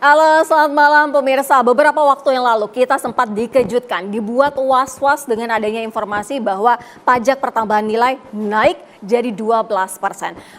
Halo, selamat malam pemirsa. Beberapa waktu yang lalu kita sempat dikejutkan, dibuat was-was dengan adanya informasi bahwa pajak pertambahan nilai naik jadi 12%.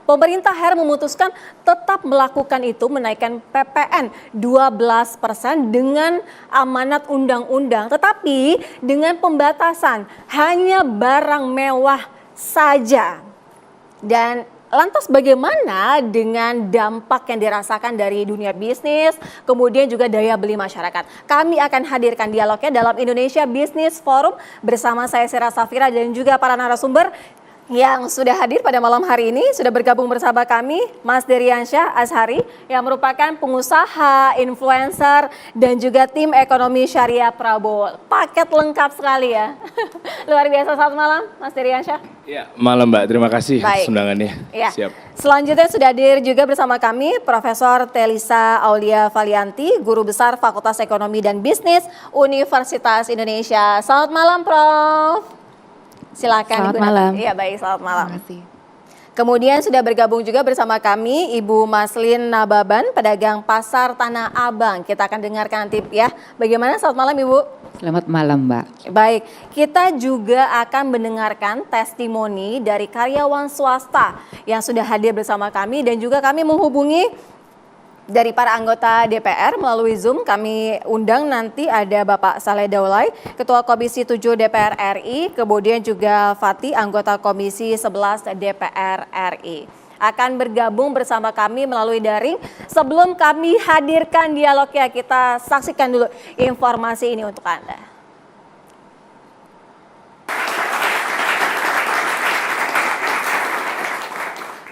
Pemerintah akhirnya memutuskan tetap melakukan itu, menaikkan PPN 12% dengan amanat undang-undang. Tetapi dengan pembatasan hanya barang mewah saja. Dan lantas bagaimana dengan dampak yang dirasakan dari dunia bisnis, kemudian juga daya beli masyarakat? Kami akan hadirkan dialognya dalam Indonesia Business Forum bersama saya Sira Safira dan juga para narasumber yang sudah hadir pada malam hari ini. Sudah bergabung bersama kami Mas Deriansyah Azhari yang merupakan pengusaha, influencer dan juga tim ekonomi syariah Prabowo. Paket lengkap sekali ya. Luar biasa. Selamat malam Mas Deriansyah. Ya, malam Mbak, terima kasih atas undangannya. Ya. Siap. Selanjutnya sudah hadir juga bersama kami Profesor Telisa Aulia Valianti, Guru Besar Fakultas Ekonomi dan Bisnis Universitas Indonesia. Selamat malam Prof. Silakan. Selamat malam. Iya baik, selamat malam. Terima kasih. Kemudian sudah bergabung juga bersama kami Ibu Maslin Nababan, pedagang pasar Tanah Abang. Kita akan dengarkan nanti ya. Bagaimana? Selamat malam Ibu. Selamat malam Mbak. Baik, kita juga akan mendengarkan testimoni dari karyawan swasta yang sudah hadir bersama kami dan juga kami menghubungi dari para anggota DPR melalui Zoom. Kami undang nanti ada Bapak Saleh Daulay, Ketua Komisi 7 DPR RI, kemudian juga Fatih, anggota Komisi 11 DPR RI. Akan bergabung bersama kami melalui daring. Sebelum kami hadirkan dialognya, kita saksikan dulu informasi ini untuk Anda.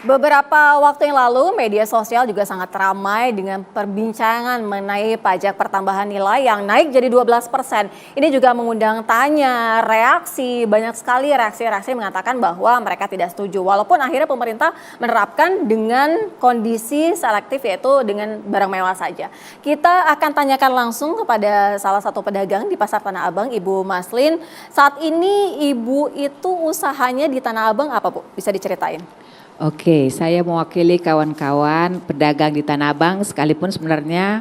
Beberapa waktu yang lalu media sosial juga sangat ramai dengan perbincangan mengenai pajak pertambahan nilai yang naik jadi 12%. Ini juga mengundang tanya, reaksi, banyak sekali reaksi-reaksi mengatakan bahwa mereka tidak setuju. Walaupun akhirnya pemerintah menerapkan dengan kondisi selektif yaitu dengan barang mewah saja. Kita akan tanyakan langsung kepada salah satu pedagang di Pasar Tanah Abang, Ibu Maslin. Saat ini Ibu itu usahanya di Tanah Abang apa Bu? Bisa diceritain? Oke, saya mewakili kawan-kawan pedagang di Tanah Abang, sekalipun sebenarnya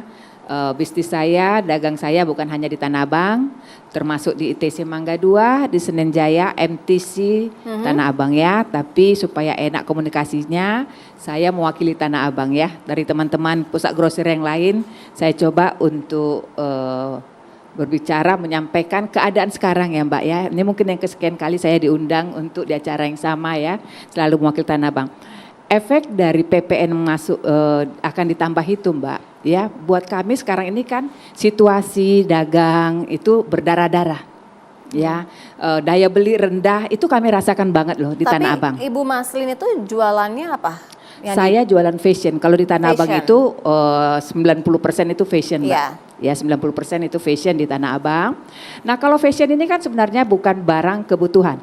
bisnis saya, dagang saya bukan hanya di Tanah Abang, termasuk di ITC Mangga 2, di Senen Jaya, MTC Tanah Abang ya. Tapi supaya enak komunikasinya, saya mewakili Tanah Abang ya. Dari teman-teman pusat grosir yang lain, saya coba untuk berbicara, menyampaikan keadaan sekarang ya Mbak ya. Ini mungkin yang kesekian kali saya diundang untuk di acara yang sama ya, selalu mewakili Tanah Abang. Efek dari PPN masuk akan ditambah itu Mbak ya. Buat kami sekarang ini kan situasi dagang itu berdarah-darah ya. Daya beli rendah itu kami rasakan banget loh di Tanah Abang. Tapi Ibu Maslin itu jualannya apa? Saya jualan fashion. Kalau di Tanah Abang itu 90% itu fashion Mbak. Ya 90% itu fashion di Tanah Abang. Nah kalau fashion ini kan sebenarnya bukan barang kebutuhan.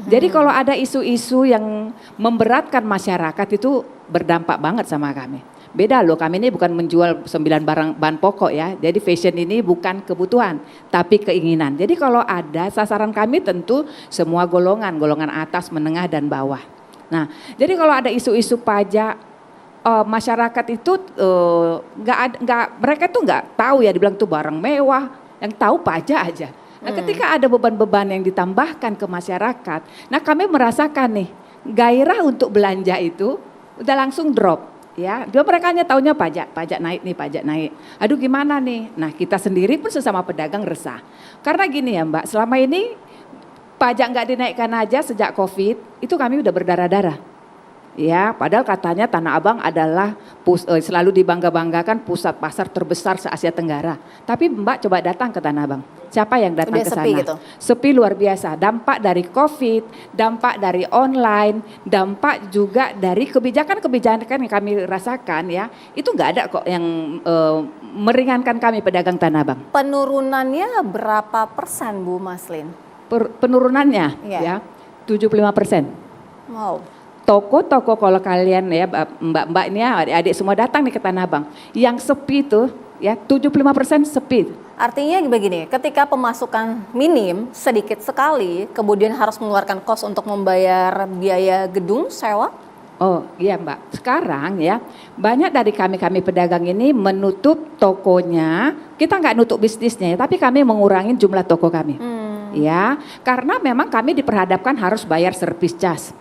Jadi kalau ada isu-isu yang memberatkan masyarakat itu berdampak banget sama kami. Beda loh, kami ini bukan menjual 9 barang bahan pokok ya. Jadi fashion ini bukan kebutuhan tapi keinginan. Jadi kalau ada sasaran kami tentu semua golongan, golongan atas, menengah dan bawah. Nah, jadi kalau ada isu-isu pajak, masyarakat itu mereka tuh nggak tahu ya, dibilang tuh barang mewah, yang tahu pajak aja. Nah, ketika ada beban-beban yang ditambahkan ke masyarakat, nah kami merasakan nih gairah untuk belanja itu udah langsung drop. Ya, dia mereka hanya taunya pajak naik nih, pajak naik. Aduh gimana nih? Nah, kita sendiri pun sesama pedagang resah. Karena gini ya Mbak, selama ini pajak nggak dinaikkan aja sejak Covid, itu kami udah berdarah-darah. Ya, padahal katanya Tanah Abang adalah selalu dibangga-banggakan pusat pasar terbesar se-Asia Tenggara. Tapi Mbak coba datang ke Tanah Abang. Siapa yang datang ke sana? Gitu. Sepi luar biasa. Dampak dari Covid, dampak dari online, dampak juga dari kebijakan-kebijakan yang kami rasakan ya. Itu nggak ada kok yang meringankan kami pedagang Tanah Abang. Penurunannya berapa persen Bu Maslin? Penurunannya ya 75%. Wow. Toko-toko kalau kalian ya mbak-mbak ini ya, adik-adik semua datang nih ke Tanah Abang. Yang sepi itu ya 75% sepi. Artinya begini, ketika pemasukan minim sedikit sekali, kemudian harus mengeluarkan kos untuk membayar biaya gedung sewa? Oh iya Mbak, sekarang ya banyak dari kami pedagang ini menutup tokonya, kita nggak nutup bisnisnya, tapi kami mengurangi jumlah toko kami. Ya, karena memang kami diperhadapkan harus bayar service charge.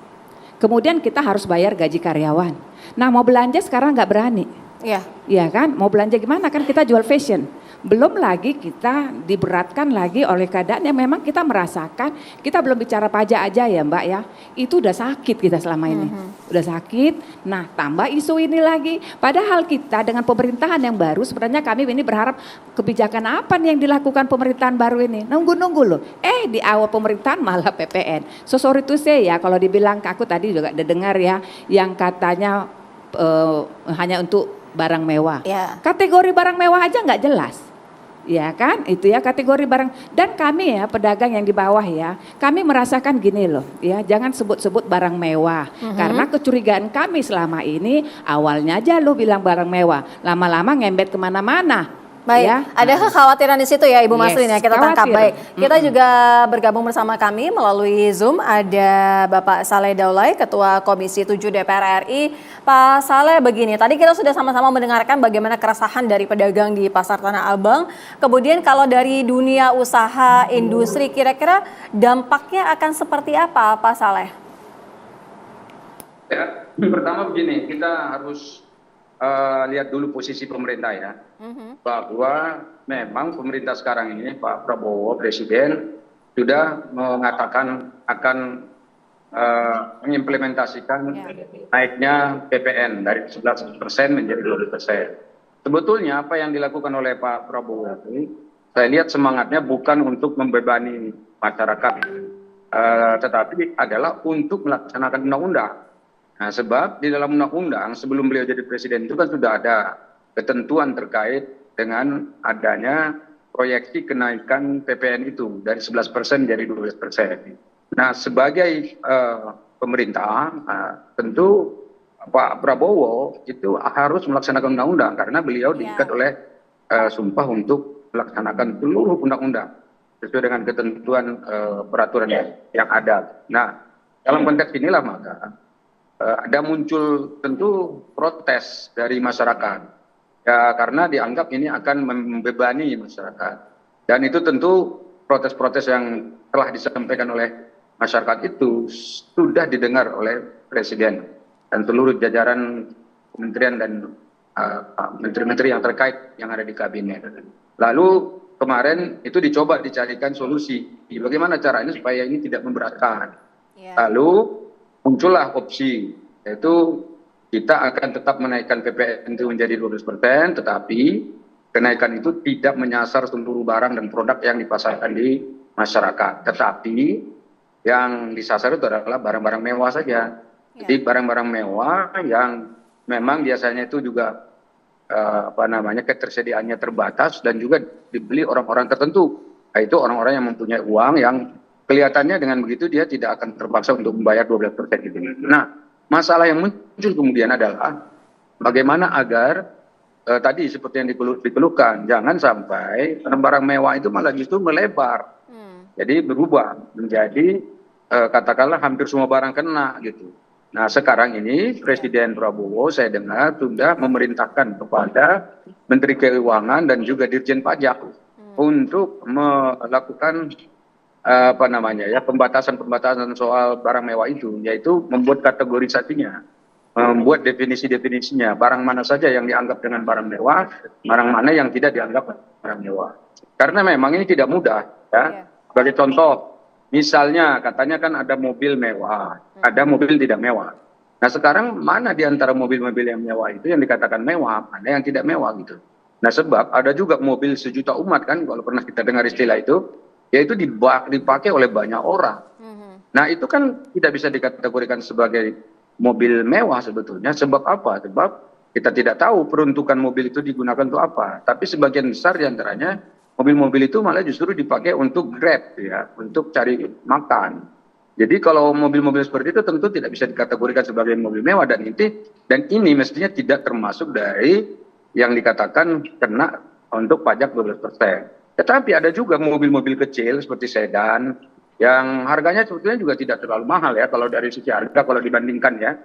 Kemudian kita harus bayar gaji karyawan. Nah mau belanja sekarang nggak berani. Iya. Iya kan, mau belanja gimana kan kita jual fashion. Belum lagi kita diberatkan lagi oleh keadaan yang memang kita merasakan, kita belum bicara pajak aja ya Mbak ya, itu udah sakit kita selama ini. Udah sakit, nah tambah isu ini lagi. Padahal kita dengan pemerintahan yang baru sebenarnya kami ini berharap kebijakan apa nih yang dilakukan pemerintahan baru ini. Nunggu-nunggu loh, di awal pemerintahan malah PPN. So sorry to say ya kalau dibilang aku tadi juga udah dengar ya, yang katanya hanya untuk barang mewah. Ya. Kategori barang mewah aja nggak jelas. Ya kan, itu ya kategori barang. Dan kami ya pedagang yang di bawah ya, kami merasakan gini loh, ya jangan sebut-sebut barang mewah. Karena kecurigaan kami selama ini, awalnya aja lo bilang barang mewah, lama-lama ngembet kemana-mana. Baik, Ya. ada kekhawatiran di situ ya Ibu Yes, Maslin ya, kita tangkap. khawatir. Baik, kita juga bergabung bersama kami melalui Zoom, ada Bapak Saleh Daulay, Ketua Komisi 7 DPR RI. Pak Saleh begini, tadi kita sudah sama-sama mendengarkan bagaimana keresahan dari pedagang di Pasar Tanah Abang. Kemudian kalau dari dunia usaha, industri, kira-kira dampaknya akan seperti apa Pak Saleh? Ya, pertama begini, kita harus lihat dulu posisi pemerintah ya. Bahwa memang pemerintah sekarang ini Pak Prabowo Presiden sudah mengatakan akan mengimplementasikan naiknya PPN dari 11% menjadi 12%. Sebetulnya apa yang dilakukan oleh Pak Prabowo ini, saya lihat semangatnya bukan untuk membebani masyarakat, tetapi adalah untuk melaksanakan undang-undang. Nah, sebab di dalam undang-undang sebelum beliau jadi presiden itu kan sudah ada ketentuan terkait dengan adanya proyeksi kenaikan PPN itu dari 11% jadi 12%. Nah, sebagai pemerintah, tentu Pak Prabowo itu harus melaksanakan undang-undang karena beliau diikat oleh sumpah untuk melaksanakan seluruh undang-undang sesuai dengan ketentuan peraturan yang ada. Nah, dalam konteks inilah maka ada muncul tentu protes dari masyarakat ya, karena dianggap ini akan membebani masyarakat, dan itu tentu protes-protes yang telah disampaikan oleh masyarakat itu sudah didengar oleh Presiden dan seluruh jajaran kementerian dan menteri-menteri yang terkait yang ada di kabinet. Lalu kemarin itu dicoba dicarikan solusi bagaimana caranya supaya ini tidak memberatkan. Lalu muncullah opsi, yaitu kita akan tetap menaikkan PPN itu menjadi 12%, tetapi kenaikan itu tidak menyasar seluruh barang dan produk yang dipasarkan di masyarakat. Tetapi yang disasar itu adalah barang-barang mewah saja. Jadi barang-barang mewah yang memang biasanya itu juga ketersediaannya terbatas dan juga dibeli orang-orang tertentu. Yaitu orang-orang yang mempunyai uang yang kelihatannya dengan begitu dia tidak akan terpaksa untuk membayar 12% itu. Nah, masalah yang muncul kemudian adalah bagaimana agar tadi seperti yang dikeluhkan, jangan sampai barang mewah itu malah justru melebar. Jadi berubah menjadi katakanlah hampir semua barang kena gitu. Nah, sekarang ini Presiden Prabowo saya dengar sudah memerintahkan kepada Menteri Keuangan dan juga Dirjen Pajak untuk melakukan pembatasan soal barang mewah itu, yaitu membuat kategorisasinya, membuat definisinya, barang mana saja yang dianggap dengan barang mewah, barang mana yang tidak dianggap barang mewah. Karena memang ini tidak mudah ya. Sebagai contoh, misalnya katanya kan ada mobil mewah, ada mobil tidak mewah. Nah, sekarang mana di antara mobil-mobil yang mewah itu yang dikatakan mewah, mana yang tidak mewah gitu. Nah, sebab ada juga mobil sejuta umat kan, kalau pernah kita dengar istilah itu, yaitu dipakai oleh banyak orang. Nah, itu kan tidak bisa dikategorikan sebagai mobil mewah sebetulnya. Sebab apa? Sebab kita tidak tahu peruntukan mobil itu digunakan untuk apa. Tapi sebagian besar diantaranya mobil-mobil itu malah justru dipakai untuk Grab ya, untuk cari makan. Jadi kalau mobil-mobil seperti itu tentu tidak bisa dikategorikan sebagai mobil mewah, dan ini mestinya tidak termasuk dari yang dikatakan kena untuk pajak 12%. Tetapi ada juga mobil-mobil kecil seperti sedan yang harganya sebetulnya juga tidak terlalu mahal ya kalau dari sisi harga, kalau dibandingkan ya.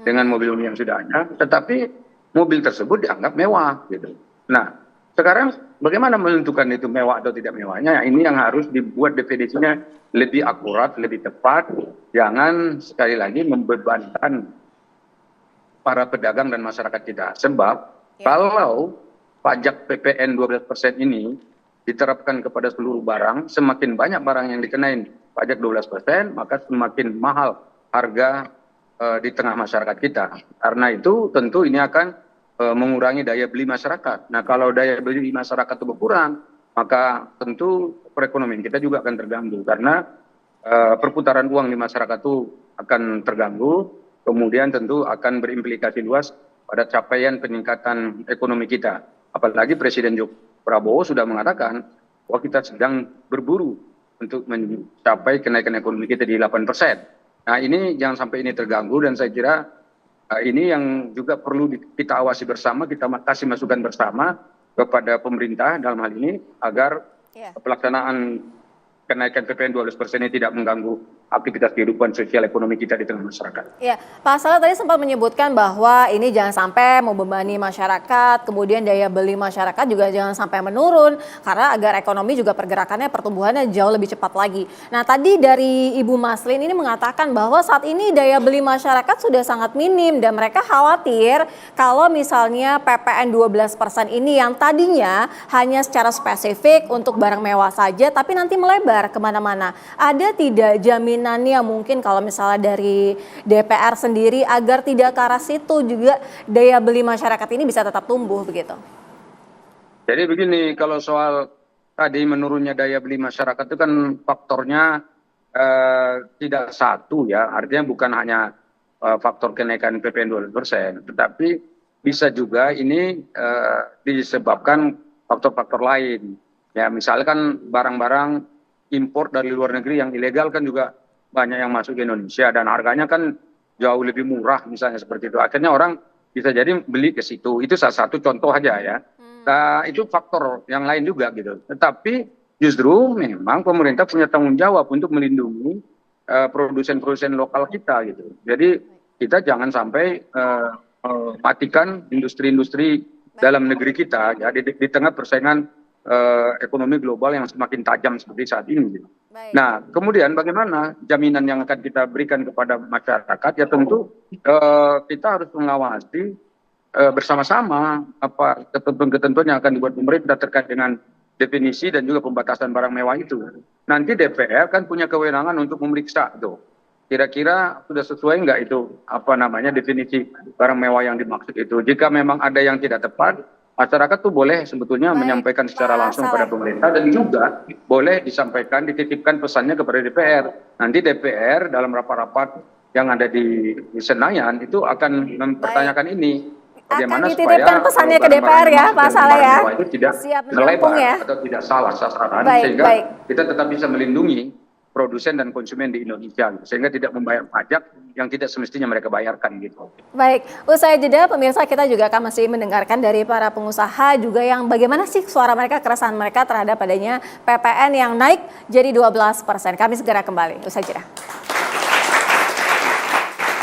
dengan mobil yang sudah ada, tetapi mobil tersebut dianggap mewah gitu. Nah, sekarang bagaimana menentukan itu mewah atau tidak mewahnya? Ini yang harus dibuat definisinya lebih akurat, lebih tepat. Jangan sekali lagi membebankan para pedagang dan masyarakat kita. Sebab kalau pajak PPN 12% ini diterapkan kepada seluruh barang, semakin banyak barang yang dikenain pajak 12%, maka semakin mahal harga di tengah masyarakat kita. Karena itu tentu ini akan mengurangi daya beli masyarakat. Nah, kalau daya beli masyarakat itu berkurang, maka tentu perekonomian kita juga akan terganggu. Karena perputaran uang di masyarakat itu akan terganggu, kemudian tentu akan berimplikasi luas pada capaian peningkatan ekonomi kita. Apalagi Presiden Prabowo sudah mengatakan bahwa kita sedang berburu untuk mencapai kenaikan ekonomi kita di 8%. Nah, ini jangan sampai ini terganggu, dan saya kira ini yang juga perlu kita awasi bersama, kita kasih masukan bersama kepada pemerintah dalam hal ini agar pelaksanaan kenaikan PPN 12% ini tidak mengganggu aktivitas kehidupan sosial ekonomi kita di tengah masyarakat. Ya, Pak Saleh tadi sempat menyebutkan bahwa ini jangan sampai membebani masyarakat, kemudian daya beli masyarakat juga jangan sampai menurun, karena agar ekonomi juga pergerakannya, pertumbuhannya jauh lebih cepat lagi. Nah, tadi dari Ibu Maslin ini mengatakan bahwa saat ini daya beli masyarakat sudah sangat minim dan mereka khawatir kalau misalnya PPN 12% ini yang tadinya hanya secara spesifik untuk barang mewah saja, tapi nanti melebar kemana-mana. Ada tidak jaminannya mungkin kalau misalnya dari DPR sendiri agar tidak ke arah situ juga daya beli masyarakat ini bisa tetap tumbuh begitu? Jadi begini, kalau soal tadi menurunnya daya beli masyarakat itu kan faktornya tidak satu ya, artinya bukan hanya faktor kenaikan PPN 12%, tetapi bisa juga ini disebabkan faktor-faktor lain. Ya, misalkan barang-barang impor dari luar negeri yang ilegal kan juga banyak yang masuk ke Indonesia dan harganya kan jauh lebih murah misalnya seperti itu. Akhirnya orang bisa jadi beli ke situ. Itu salah satu contoh aja ya. Nah, itu faktor yang lain juga gitu. Tetapi justru memang pemerintah punya tanggung jawab untuk melindungi produsen-produsen lokal kita gitu. Jadi kita jangan sampai matikan industri-industri dalam negeri kita ya di tengah persaingan ekonomi global yang semakin tajam seperti saat ini. Nah, kemudian bagaimana jaminan yang akan kita berikan kepada masyarakat? Ya tentu kita harus mengawasi bersama-sama apa ketentuan-ketentuan yang akan dibuat pemerintah terkait dengan definisi dan juga pembatasan barang mewah itu. Nanti DPR kan punya kewenangan untuk memeriksa tuh. Kira-kira sudah sesuai nggak itu definisi barang mewah yang dimaksud itu? Jika memang ada yang tidak tepat, masyarakat tuh boleh sebetulnya menyampaikan secara langsung kepada pemerintah dan juga boleh disampaikan, dititipkan pesannya kepada DPR. Nanti DPR dalam rapat-rapat yang ada di Senayan itu akan mempertanyakan ini. Bagaimana akan dititipkan pesannya ke DPR ya, Pak Saleh ya. Itu tidak melebar atau tidak salah sasaran, sehingga kita tetap bisa melindungi produsen dan konsumen di Indonesia, sehingga tidak membayar pajak yang tidak semestinya mereka bayarkan gitu. Baik, usai jeda pemirsa kita juga akan masih mendengarkan dari para pengusaha juga yang bagaimana sih suara mereka, keresahan mereka terhadap adanya PPN yang naik jadi 12%. Kami segera kembali, usai jeda.